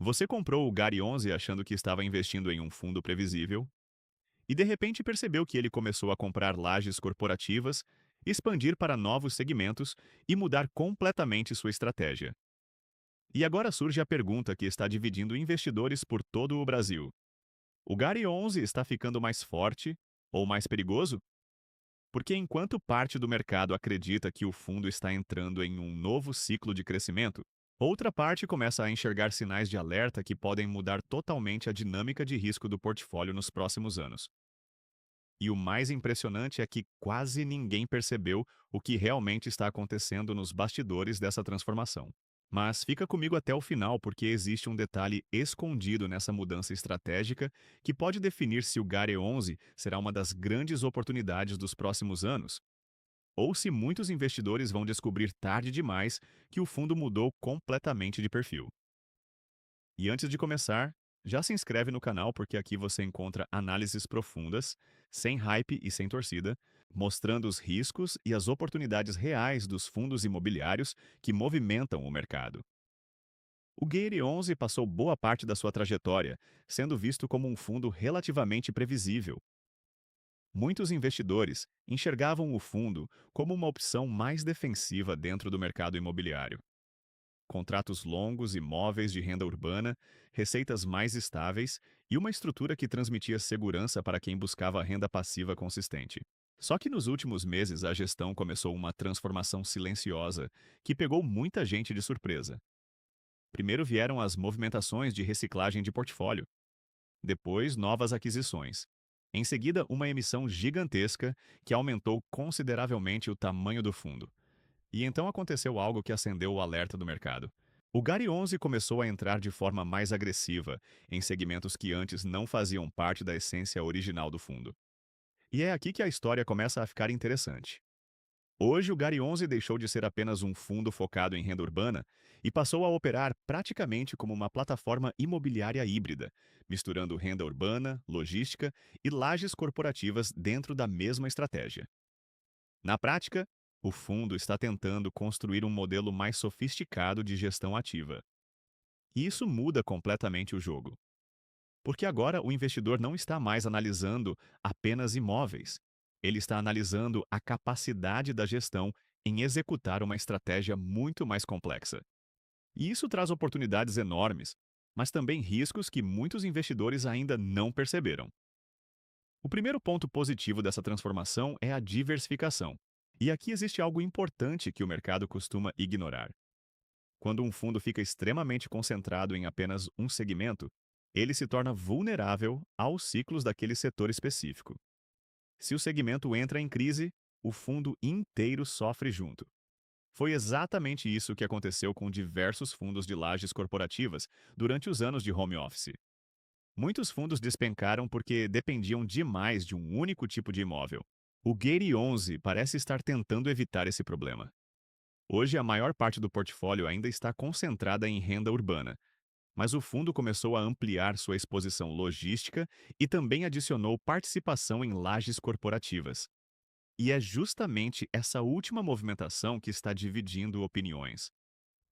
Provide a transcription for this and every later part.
Você comprou o Gary 11 achando que estava investindo em um fundo previsível e de repente percebeu que ele começou a comprar lajes corporativas, expandir para novos segmentos e mudar completamente sua estratégia. E agora surge a pergunta que está dividindo investidores por todo o Brasil. O Gary 11 está ficando mais forte ou mais perigoso? Porque enquanto parte do mercado acredita que o fundo está entrando em um novo ciclo de crescimento, outra parte começa a enxergar sinais de alerta que podem mudar totalmente a dinâmica de risco do portfólio nos próximos anos. E o mais impressionante é que quase ninguém percebeu o que realmente está acontecendo nos bastidores dessa transformação. Mas fica comigo até o final, porque existe um detalhe escondido nessa mudança estratégica que pode definir se o Gare 11 será uma das grandes oportunidades dos próximos anos, ou se muitos investidores vão descobrir tarde demais que o fundo mudou completamente de perfil. E antes de começar, já se inscreve no canal porque aqui você encontra análises profundas, sem hype e sem torcida, mostrando os riscos e as oportunidades reais dos fundos imobiliários que movimentam o mercado. O Gate 11 passou boa parte da sua trajetória, sendo visto como um fundo relativamente previsível. Muitos investidores enxergavam o fundo como uma opção mais defensiva dentro do mercado imobiliário. Contratos longos e móveis de renda urbana, receitas mais estáveis e uma estrutura que transmitia segurança para quem buscava renda passiva consistente. Só que nos últimos meses a gestão começou uma transformação silenciosa que pegou muita gente de surpresa. Primeiro vieram as movimentações de reciclagem de portfólio, depois novas aquisições. Em seguida, uma emissão gigantesca que aumentou consideravelmente o tamanho do fundo. E então aconteceu algo que acendeu o alerta do mercado. O Gary 11 começou a entrar de forma mais agressiva em segmentos que antes não faziam parte da essência original do fundo. E é aqui que a história começa a ficar interessante. Hoje, o Gary 11 deixou de ser apenas um fundo focado em renda urbana e passou a operar praticamente como uma plataforma imobiliária híbrida, misturando renda urbana, logística e lajes corporativas dentro da mesma estratégia. Na prática, o fundo está tentando construir um modelo mais sofisticado de gestão ativa. E isso muda completamente o jogo, porque agora o investidor não está mais analisando apenas imóveis. Ele está analisando a capacidade da gestão em executar uma estratégia muito mais complexa. E isso traz oportunidades enormes, mas também riscos que muitos investidores ainda não perceberam. O primeiro ponto positivo dessa transformação é a diversificação. E aqui existe algo importante que o mercado costuma ignorar. Quando um fundo fica extremamente concentrado em apenas um segmento, ele se torna vulnerável aos ciclos daquele setor específico. Se o segmento entra em crise, o fundo inteiro sofre junto. Foi exatamente isso que aconteceu com diversos fundos de lajes corporativas durante os anos de home office. Muitos fundos despencaram porque dependiam demais de um único tipo de imóvel. O Gate 11 parece estar tentando evitar esse problema. Hoje, a maior parte do portfólio ainda está concentrada em renda urbana, mas o fundo começou a ampliar sua exposição logística e também adicionou participação em lajes corporativas. E é justamente essa última movimentação que está dividindo opiniões.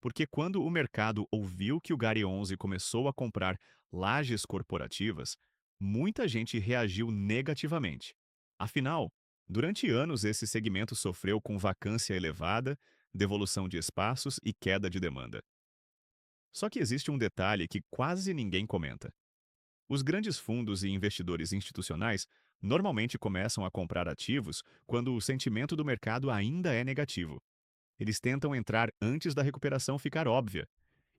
Porque quando o mercado ouviu que o Gary 11 começou a comprar lajes corporativas, muita gente reagiu negativamente. Afinal, durante anos esse segmento sofreu com vacância elevada, devolução de espaços e queda de demanda. Só que existe um detalhe que quase ninguém comenta. Os grandes fundos e investidores institucionais normalmente começam a comprar ativos quando o sentimento do mercado ainda é negativo. Eles tentam entrar antes da recuperação ficar óbvia.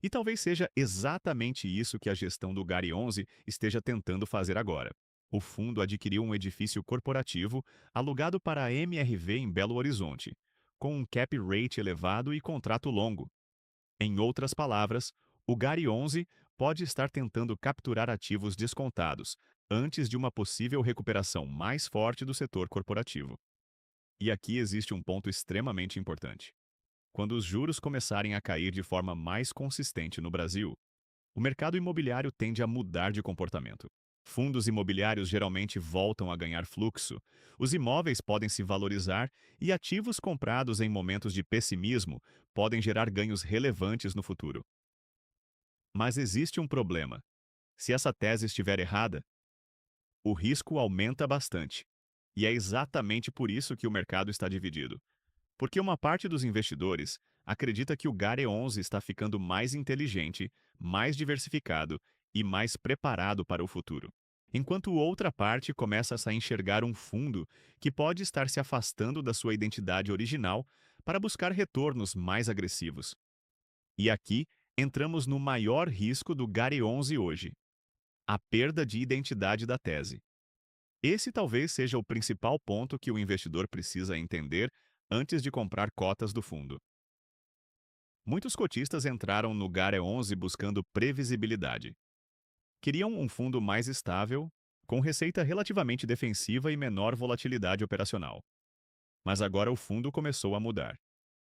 E talvez seja exatamente isso que a gestão do Gary 11 esteja tentando fazer agora. O fundo adquiriu um edifício corporativo alugado para a MRV em Belo Horizonte, com um cap rate elevado e contrato longo. Em outras palavras, o Gary 11 pode estar tentando capturar ativos descontados antes de uma possível recuperação mais forte do setor corporativo. E aqui existe um ponto extremamente importante. Quando os juros começarem a cair de forma mais consistente no Brasil, o mercado imobiliário tende a mudar de comportamento. Fundos imobiliários geralmente voltam a ganhar fluxo, os imóveis podem se valorizar e ativos comprados em momentos de pessimismo podem gerar ganhos relevantes no futuro. Mas existe um problema. Se essa tese estiver errada, o risco aumenta bastante. E é exatamente por isso que o mercado está dividido. Porque uma parte dos investidores acredita que o Gare 11 está ficando mais inteligente, mais diversificado e mais preparado para o futuro. Enquanto outra parte começa a enxergar um fundo que pode estar se afastando da sua identidade original para buscar retornos mais agressivos. E aqui entramos no maior risco do Gare 11 hoje: a perda de identidade da tese. Esse talvez seja o principal ponto que o investidor precisa entender antes de comprar cotas do fundo. Muitos cotistas entraram no Gare 11 buscando previsibilidade. Queriam um fundo mais estável, com receita relativamente defensiva e menor volatilidade operacional. Mas agora o fundo começou a mudar.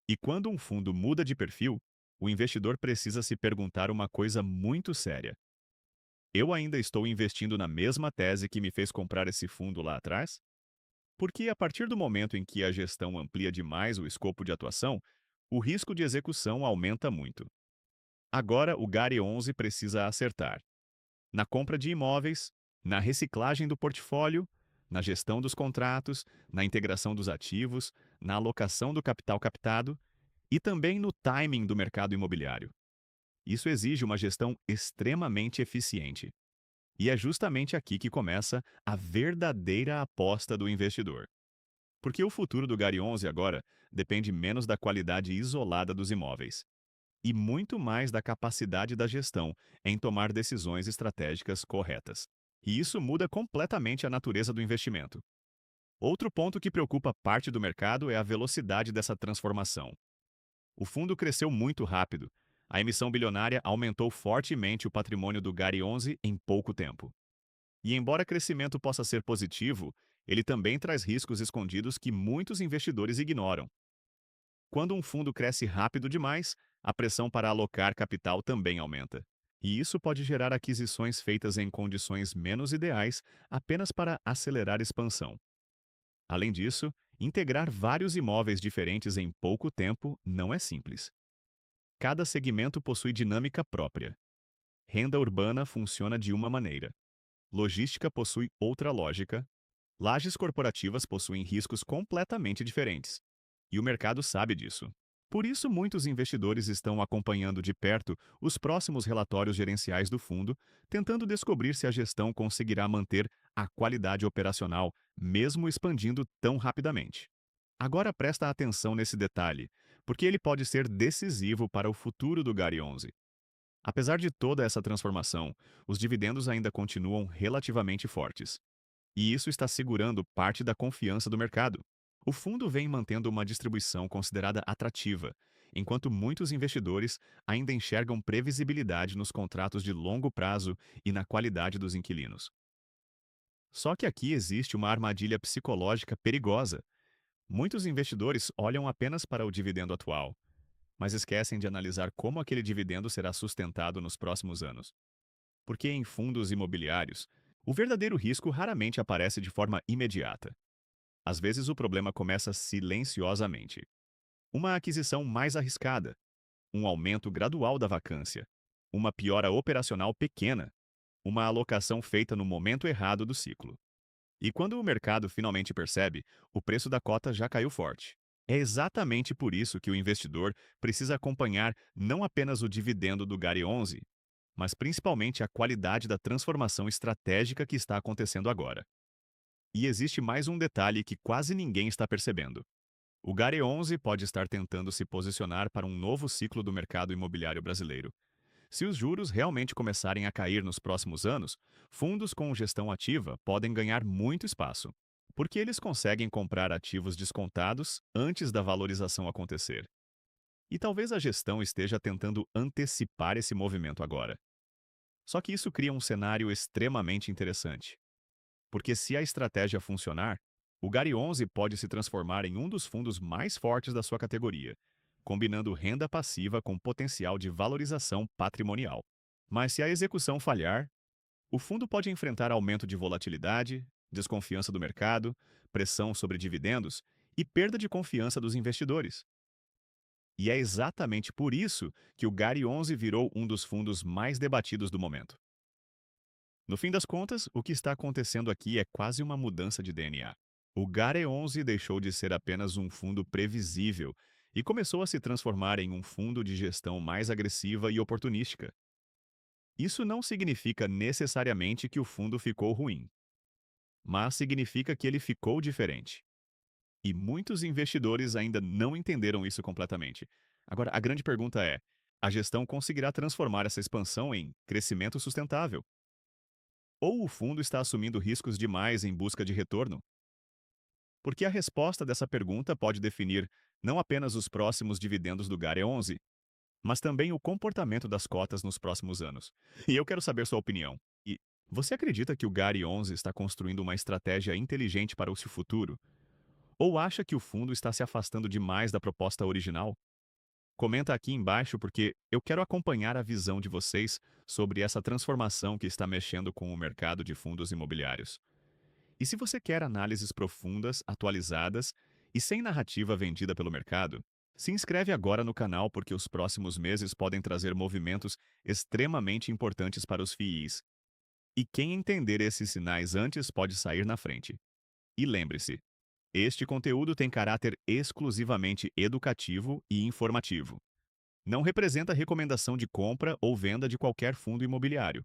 E quando um fundo muda de perfil, o investidor precisa se perguntar uma coisa muito séria: eu ainda estou investindo na mesma tese que me fez comprar esse fundo lá atrás? Porque a partir do momento em que a gestão amplia demais o escopo de atuação, o risco de execução aumenta muito. Agora o Gare 11 precisa acertar na compra de imóveis, na reciclagem do portfólio, na gestão dos contratos, na integração dos ativos, na alocação do capital captado e também no timing do mercado imobiliário. Isso exige uma gestão extremamente eficiente. E é justamente aqui que começa a verdadeira aposta do investidor. Porque o futuro do Gare 11 agora depende menos da qualidade isolada dos imóveis e muito mais da capacidade da gestão em tomar decisões estratégicas corretas. E isso muda completamente a natureza do investimento. Outro ponto que preocupa parte do mercado é a velocidade dessa transformação. O fundo cresceu muito rápido. A emissão bilionária aumentou fortemente o patrimônio do Gare 11 em pouco tempo. E embora crescimento possa ser positivo, ele também traz riscos escondidos que muitos investidores ignoram. Quando um fundo cresce rápido demais, a pressão para alocar capital também aumenta. E isso pode gerar aquisições feitas em condições menos ideais apenas para acelerar expansão. Além disso, integrar vários imóveis diferentes em pouco tempo não é simples. Cada segmento possui dinâmica própria. Renda urbana funciona de uma maneira. Logística possui outra lógica. Lajes corporativas possuem riscos completamente diferentes. E o mercado sabe disso. Por isso, muitos investidores estão acompanhando de perto os próximos relatórios gerenciais do fundo, tentando descobrir se a gestão conseguirá manter a qualidade operacional, mesmo expandindo tão rapidamente. Agora presta atenção nesse detalhe, porque ele pode ser decisivo para o futuro do Gare 11. Apesar de toda essa transformação, os dividendos ainda continuam relativamente fortes. E isso está segurando parte da confiança do mercado. O fundo vem mantendo uma distribuição considerada atrativa, enquanto muitos investidores ainda enxergam previsibilidade nos contratos de longo prazo e na qualidade dos inquilinos. Só que aqui existe uma armadilha psicológica perigosa. Muitos investidores olham apenas para o dividendo atual, mas esquecem de analisar como aquele dividendo será sustentado nos próximos anos. Porque em fundos imobiliários, o verdadeiro risco raramente aparece de forma imediata. Às vezes o problema começa silenciosamente. Uma aquisição mais arriscada, um aumento gradual da vacância, uma piora operacional pequena, uma alocação feita no momento errado do ciclo. E quando o mercado finalmente percebe, o preço da cota já caiu forte. É exatamente por isso que o investidor precisa acompanhar não apenas o dividendo do Gare 11, mas principalmente a qualidade da transformação estratégica que está acontecendo agora. E existe mais um detalhe que quase ninguém está percebendo. O Gare 11 pode estar tentando se posicionar para um novo ciclo do mercado imobiliário brasileiro. Se os juros realmente começarem a cair nos próximos anos, fundos com gestão ativa podem ganhar muito espaço, porque eles conseguem comprar ativos descontados antes da valorização acontecer. E talvez a gestão esteja tentando antecipar esse movimento agora. Só que isso cria um cenário extremamente interessante. Porque se a estratégia funcionar, o Gare 11 pode se transformar em um dos fundos mais fortes da sua categoria, combinando renda passiva com potencial de valorização patrimonial. Mas se a execução falhar, o fundo pode enfrentar aumento de volatilidade, desconfiança do mercado, pressão sobre dividendos e perda de confiança dos investidores. E é exatamente por isso que o Gary 11 virou um dos fundos mais debatidos do momento. No fim das contas, o que está acontecendo aqui é quase uma mudança de DNA. O Gare 11 deixou de ser apenas um fundo previsível e começou a se transformar em um fundo de gestão mais agressiva e oportunística. Isso não significa necessariamente que o fundo ficou ruim, mas significa que ele ficou diferente. E muitos investidores ainda não entenderam isso completamente. Agora, a grande pergunta é: a gestão conseguirá transformar essa expansão em crescimento sustentável? Ou o fundo está assumindo riscos demais em busca de retorno? Porque a resposta dessa pergunta pode definir não apenas os próximos dividendos do Gare 11, mas também o comportamento das cotas nos próximos anos. E eu quero saber sua opinião. E você acredita que o Gare 11 está construindo uma estratégia inteligente para o seu futuro? Ou acha que o fundo está se afastando demais da proposta original? Comenta aqui embaixo porque eu quero acompanhar a visão de vocês sobre essa transformação que está mexendo com o mercado de fundos imobiliários. E se você quer análises profundas, atualizadas e sem narrativa vendida pelo mercado, se inscreve agora no canal porque os próximos meses podem trazer movimentos extremamente importantes para os FIIs. E quem entender esses sinais antes pode sair na frente. E lembre-se, este conteúdo tem caráter exclusivamente educativo e informativo. Não representa recomendação de compra ou venda de qualquer fundo imobiliário.